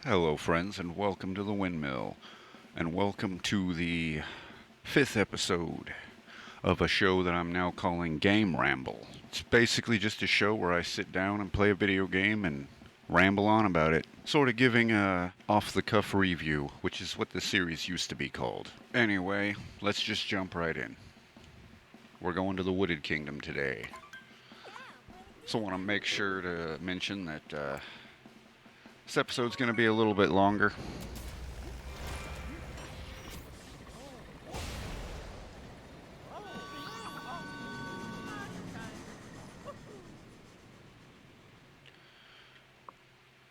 Hello, friends, and welcome to the Windmill, and welcome to the fifth episode of a show that I'm now calling Game Ramble. It's basically just a show where I sit down and play a video game and ramble on about it, sort of giving a off the cuff review, which is what the series used to be called. Anyway, let's just jump right in. We're going to the Wooded Kingdom today. So I want to make sure to mention that this episode's going to be a little bit longer.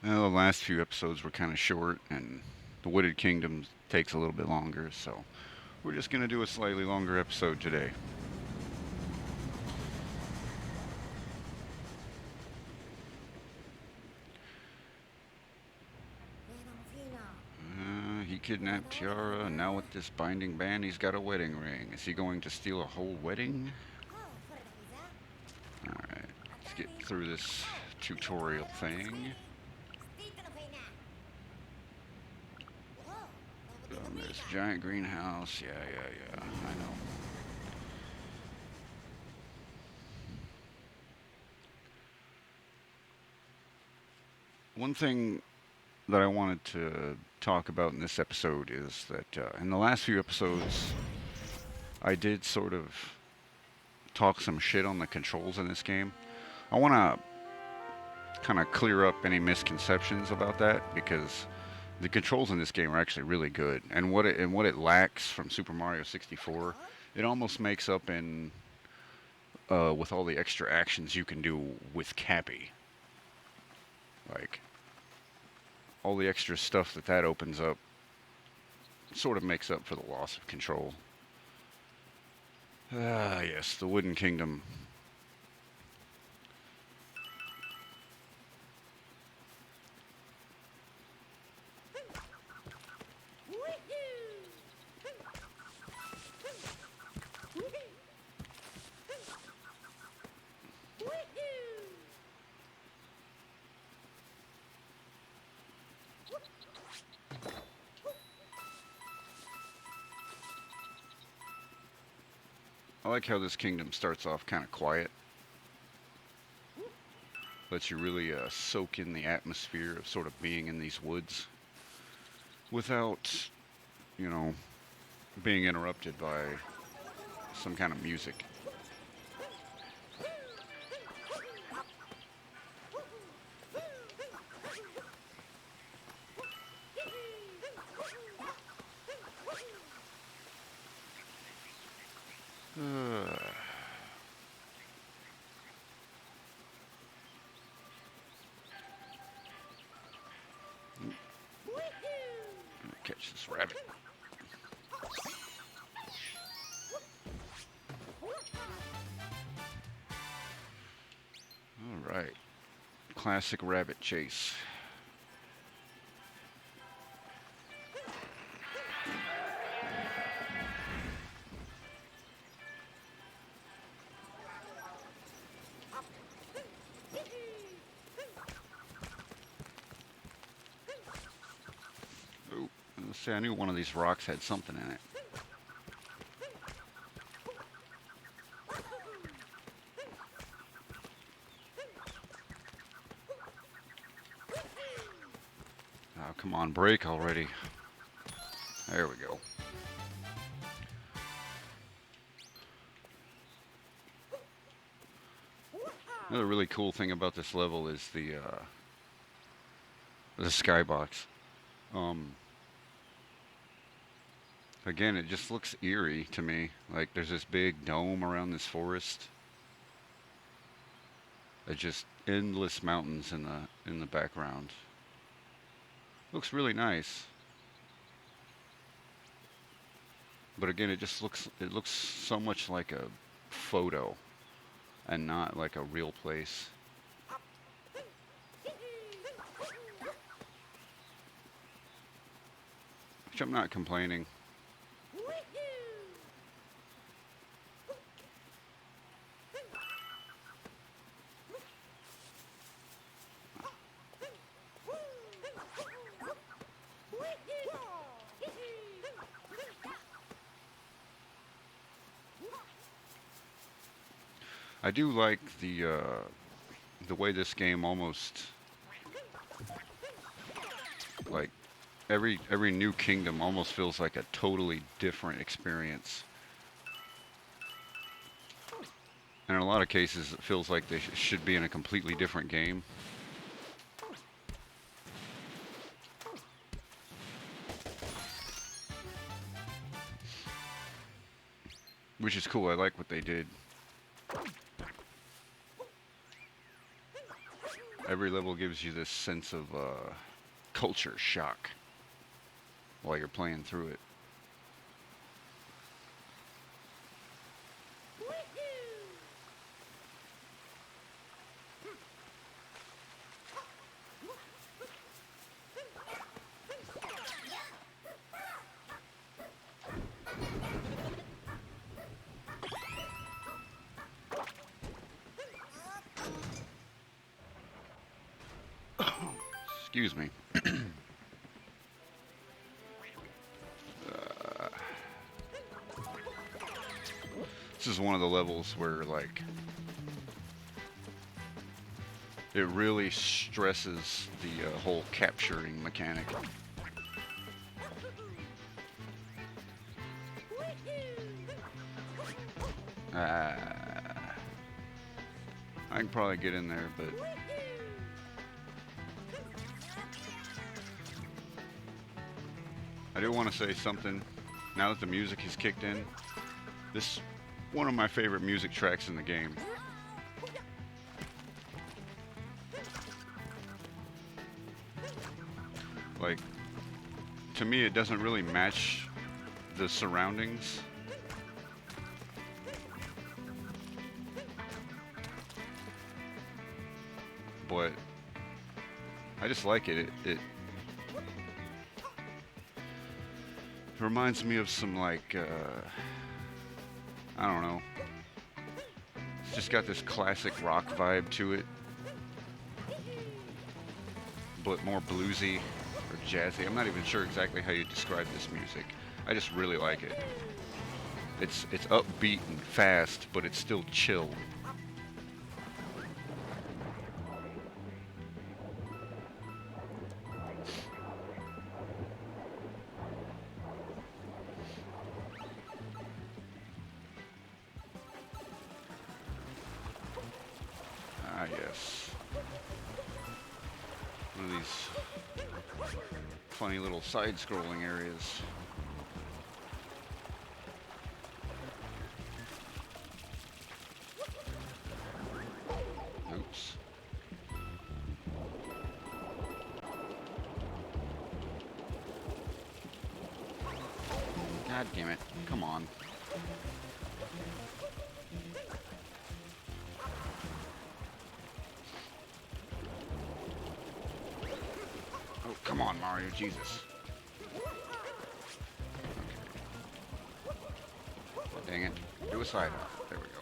Well, the last few episodes were kind of short, and the Wooded Kingdom takes a little bit longer, so we're just going to do a slightly longer episode today. He kidnapped Tiara, and now with this binding band, he's got a wedding ring. Is he going to steal a whole wedding? Alright, let's get through this tutorial thing. This giant greenhouse. Yeah, I know. One thing that I wanted to talk about in this episode is that in the last few episodes, I did sort of talk some shit on the controls in this game. I want to kind of clear up any misconceptions about that because the controls in this game are actually really good, and what it lacks from Super Mario 64, it almost makes up in with all the extra actions you can do with Cappy. Like all the extra stuff that opens up sort of makes up for the loss of control. Ah, yes, the Wooden Kingdom. I like how this kingdom starts off kind of quiet. Lets you really soak in the atmosphere of sort of being in these woods without, you know, being interrupted by some kind of music. Catch this rabbit. All right. Classic rabbit chase. Oh, let's see, I knew one of these rocks had something in it. Oh, come on, break already. There we go. Another really cool thing about this level is the skybox. Again, it just looks eerie to me. Like there's this big dome around this forest. It's just endless mountains in the background. Looks really nice. But again, it looks so much like a photo and not like a real place. Which I'm not complaining. I do like the way this game almost like every new kingdom almost feels like a totally different experience. And in a lot of cases, it feels like they should be in a completely different game. Which is cool. I like what they did. Every level gives you this sense of culture shock while you're playing through it. Excuse me. This is one of the levels where, like, it really stresses the whole capturing mechanic. I can probably get in there, but I do want to say something. Now that the music has kicked in, this is one of my favorite music tracks in the game. Like, to me, it doesn't really match the surroundings. But I just like it. It reminds me of some, like, I don't know. It's just got this classic rock vibe to it, but more bluesy or jazzy. I'm not even sure exactly how you describe this music. I just really like it. It's upbeat and fast, but it's still chill. Ah, yes. One of these funny little side-scrolling areas. Oops. God damn it. Come on. Oh, come on, Mario. Jesus. Okay. Dang it. Do a side off. There we go.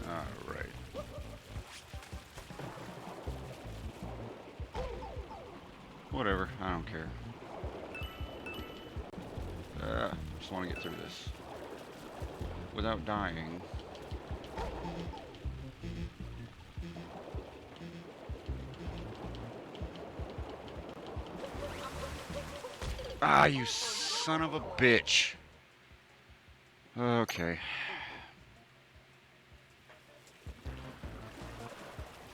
Alright. Whatever. I don't care. Just want to get through this without dying. Ah, you son of a bitch. Okay.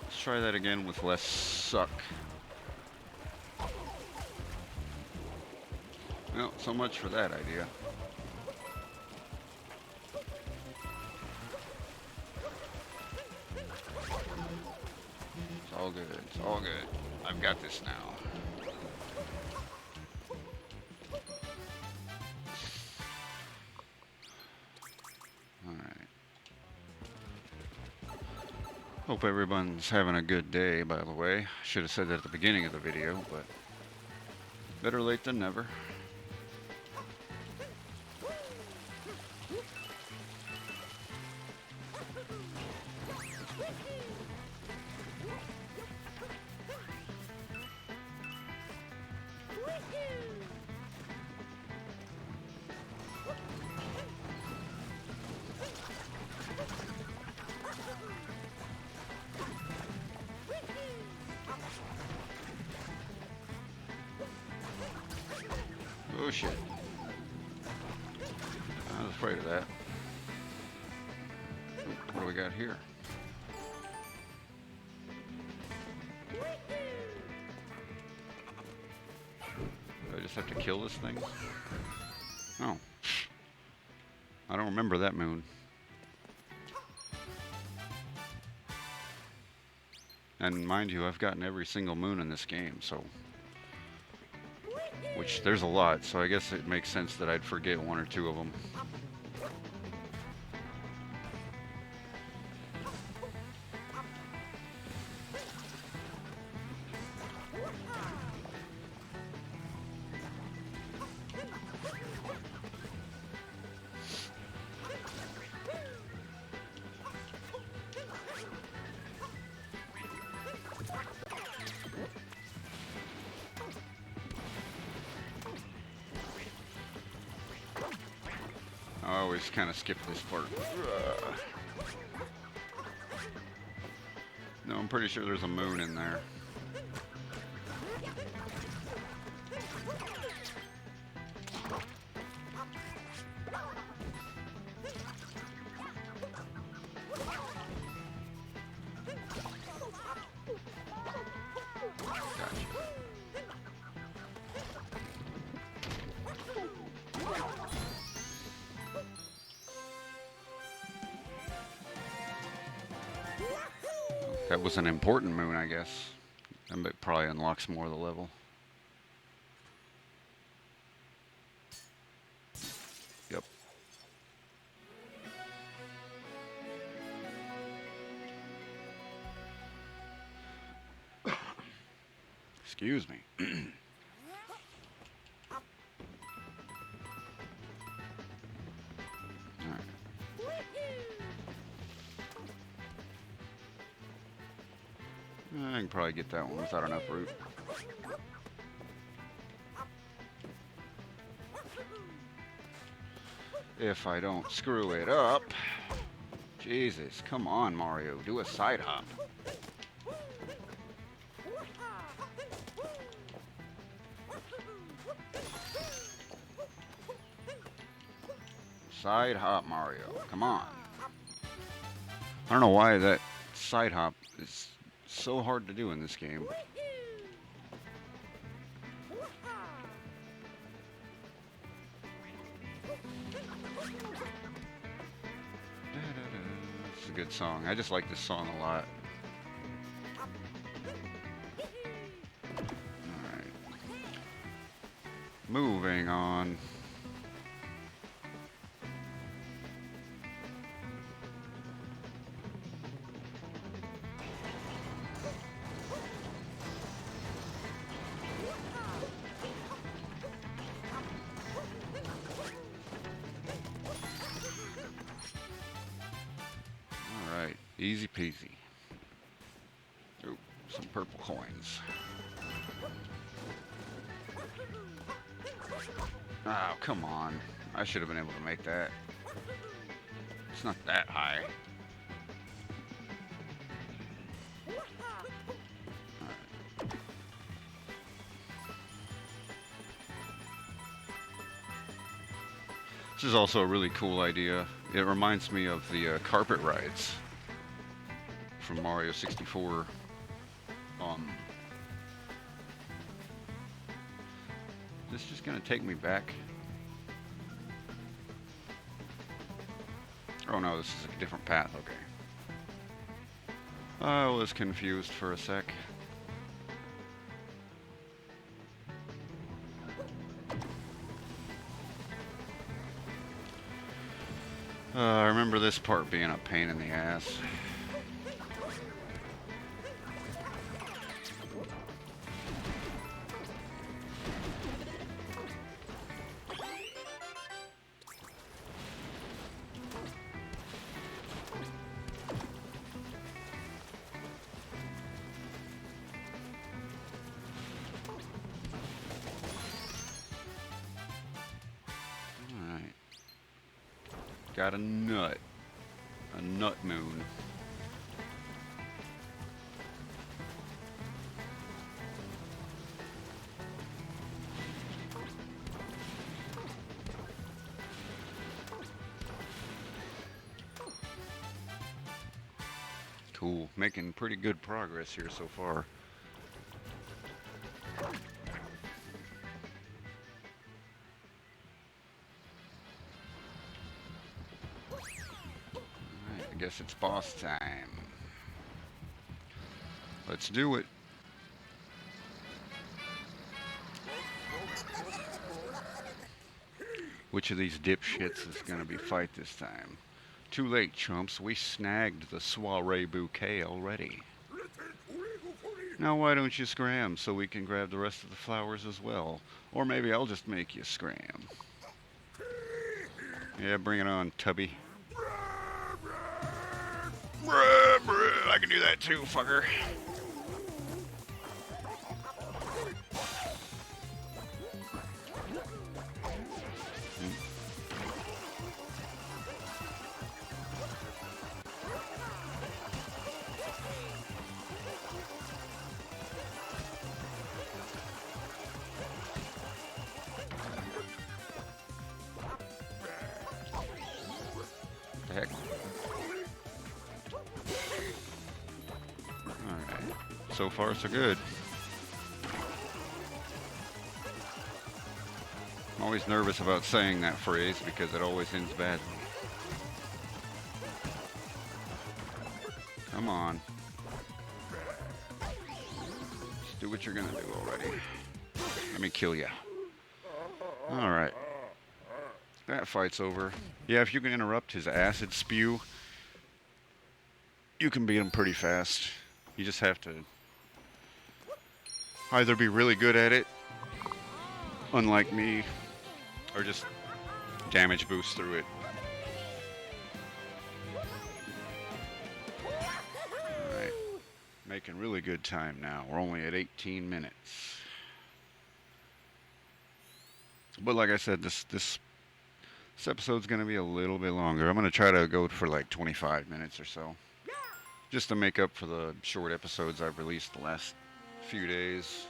Let's try that again with less suck. Well, so much for that idea. It's all good. It's all good. I've got this now. Alright. Hope everyone's having a good day, by the way. I should have said that at the beginning of the video, but better late than never. shit. I was afraid of that. What do we got here? Do I just have to kill this thing? Oh. I don't remember that moon. And mind you, I've gotten every single moon in this game, so... Which, there's a lot, so I guess it makes sense that I'd forget one or two of them. I always kind of skip this part. No, I'm pretty sure there's a moon in there. That was an important moon, I guess. And it probably unlocks more of the level. Yep. Excuse me. I can probably get that one without enough root. If I don't screw it up. Jesus, come on, Mario. Do a side hop. Side hop, Mario. Come on. I don't know why that side hop is so hard to do in this game. It's a good song. I just like this song a lot. Alright. Moving on. Easy peasy. Ooh, some purple coins. Oh, come on. I should have been able to make that. It's not that high. Right. This is also a really cool idea. It reminds me of the carpet rides from Mario 64. This is just gonna take me back. Oh no, this is a different path, okay. I was confused for a sec. I remember this part being a pain in the ass. Got a nut moon. Cool. Making pretty good progress here so far. Alright, I guess it's boss time. Let's do it. Which of these dipshits is gonna be fight this time? Too late, chumps. We snagged the soiree bouquet already. Now why don't you scram so we can grab the rest of the flowers as well? Or maybe I'll just make you scram. Yeah, bring it on, Tubby. I can do that too, fucker. The heck? Alright. So far, so good. I'm always nervous about saying that phrase because it always ends badly. Come on. Just do what you're gonna do already. Let me kill you. Alright. That fight's over. Yeah, if you can interrupt his acid spew, you can beat him pretty fast. You just have to either be really good at it, unlike me, or just damage boost through it. Alright. Making really good time now. We're only at 18 minutes. But like I said, this episode's going to be a little bit longer. I'm going to try to go for like 25 minutes or so. Just to make up for the short episodes I've released the last few days.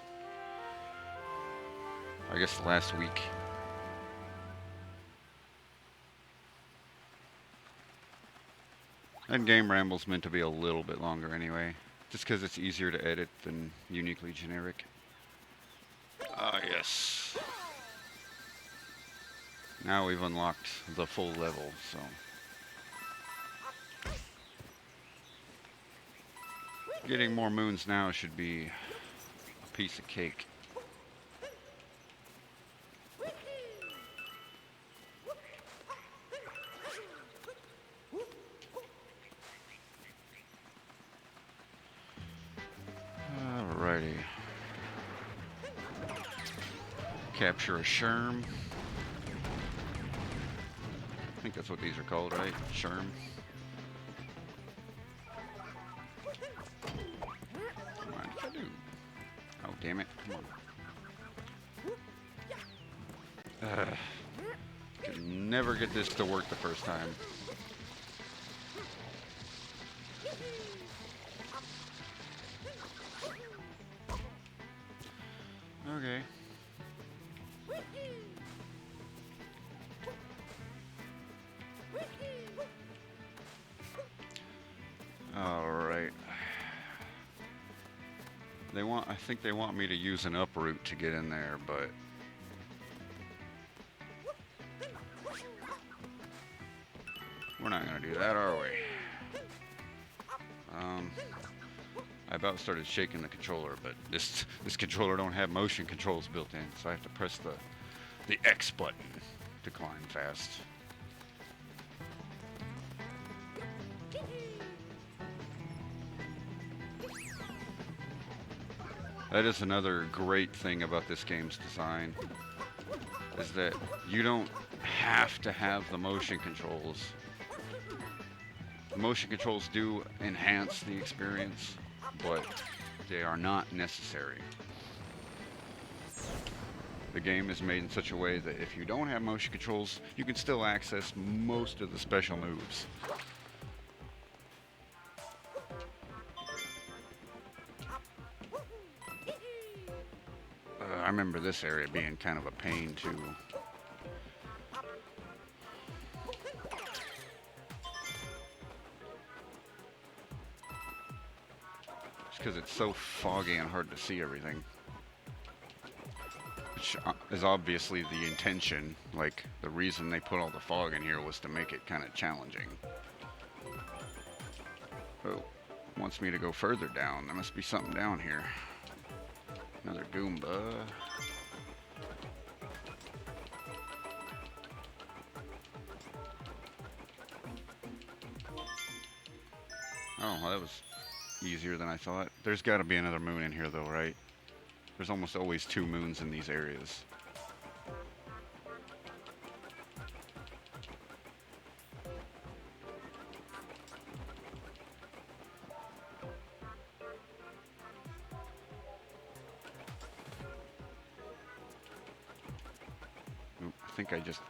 I guess the last week. And Game Ramble's meant to be a little bit longer anyway. Just because it's easier to edit than uniquely generic. Ah, yes. Now we've unlocked the full level, so. Getting more moons now should be a piece of cake. Alrighty. Capture a Sherm. I think that's what these are called, right? Sherm. Come on, what do? Oh, damn it. Come on. Can never get this to work the first time. Okay. Alright. I think they want me to use an uproot to get in there, but we're not gonna do that, are we? I about started shaking the controller, but this controller don't have motion controls built in, so I have to press the X button to climb fast. That is another great thing about this game's design, is that you don't have to have the motion controls. The motion controls do enhance the experience, but they are not necessary. The game is made in such a way that if you don't have motion controls, you can still access most of the special moves. I remember this area being kind of a pain too. because it's so foggy and hard to see everything. Which is obviously the intention. Like, the reason they put all the fog in here was to make it kind of challenging. Oh, wants me to go further down. There must be something down here. Another Goomba. Oh, well, that was easier than I thought. There's got to be another moon in here, though, right? There's almost always 2 moons in these areas. Oop, I think I just...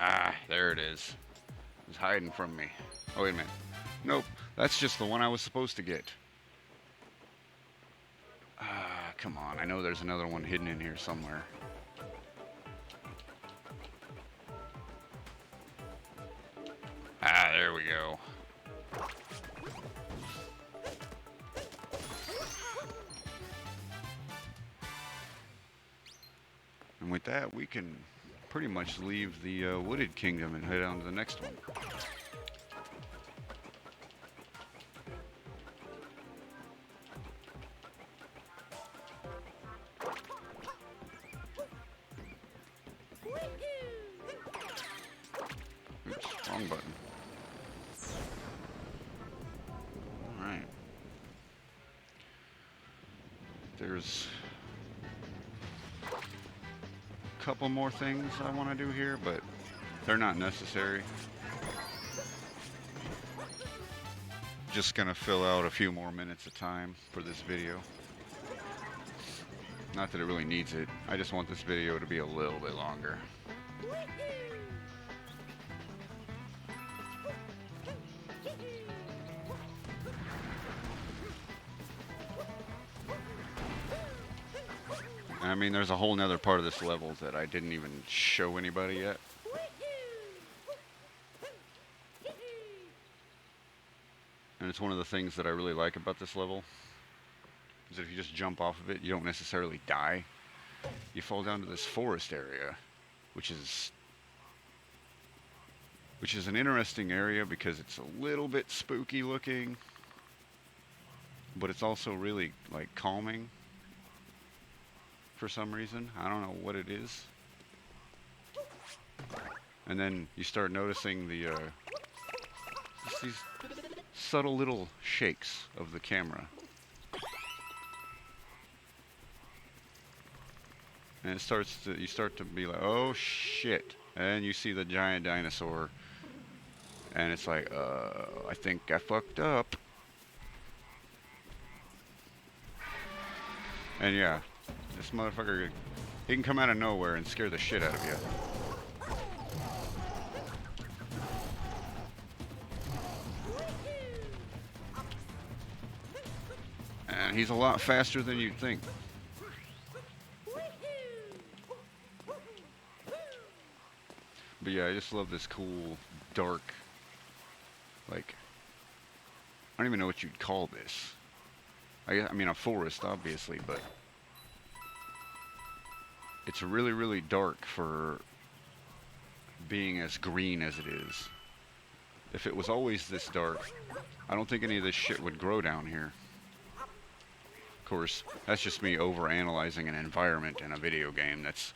Ah, there it is. It's hiding from me. Oh, wait a minute. Nope, that's just the one I was supposed to get. Ah, come on. I know there's another one hidden in here somewhere. Ah, there we go. And with that, we can pretty much leave the Wooded Kingdom and head on to the next one. Oops, wrong button. Alright. There's a couple more things I want to do here, but they're not necessary. Just gonna fill out a few more minutes of time for this video. Not that it really needs it. I just want this video to be a little bit longer. I mean, there's a whole nother part of this level that I didn't even show anybody yet. And it's one of the things that I really like about this level, is that if you just jump off of it, you don't necessarily die. You fall down to this forest area, which is an interesting area because it's a little bit spooky looking, but it's also really, like, calming for some reason. I don't know what it is. And then you start noticing the just these subtle little shakes of the camera. And you start to be like, oh shit. And you see the giant dinosaur. And it's like, I think I fucked up. And yeah, this motherfucker, he can come out of nowhere and scare the shit out of you. And he's a lot faster than you'd think. But yeah, I just love this cool, dark, like, I don't even know what you'd call this. I mean, a forest, obviously, but it's really, really dark for being as green as it is. If it was always this dark, I don't think any of this shit would grow down here. Of course, that's just me overanalyzing an environment in a video game that's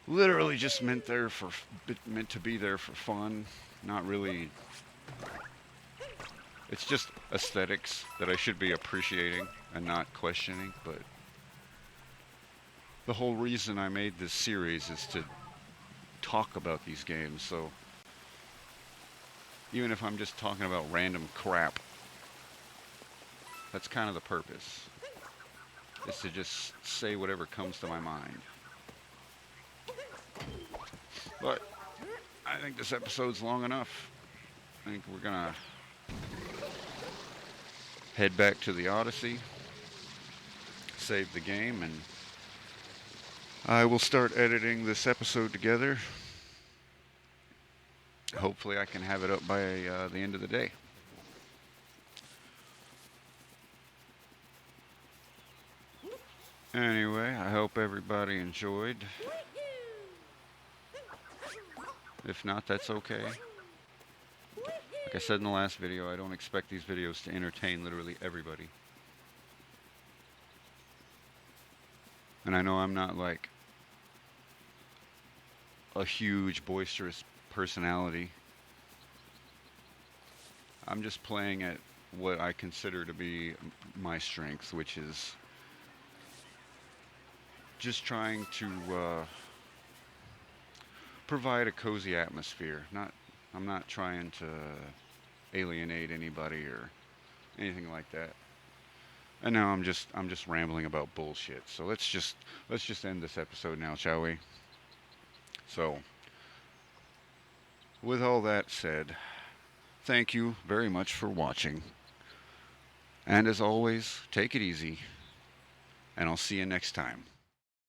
literally just meant to be there for fun, not really. It's just aesthetics that I should be appreciating and not questioning, but the whole reason I made this series is to talk about these games, so even if I'm just talking about random crap, that's kind of the purpose, is to just say whatever comes to my mind. But I think this episode's long enough. I think we're gonna head back to the Odyssey, save the game, and I will start editing this episode together. hopefully I can have it up by the end of the day. Anyway, I hope everybody enjoyed. If not, that's okay. Like I said in the last video, I don't expect these videos to entertain literally everybody. And I know I'm not like a huge, boisterous personality. I'm just playing at what I consider to be my strength, which is just trying to provide a cozy atmosphere. I'm not trying to alienate anybody or anything like that. And now I'm just rambling about bullshit. So let's just end this episode now, shall we? So, with all that said, thank you very much for watching. And as always, take it easy, and I'll see you next time.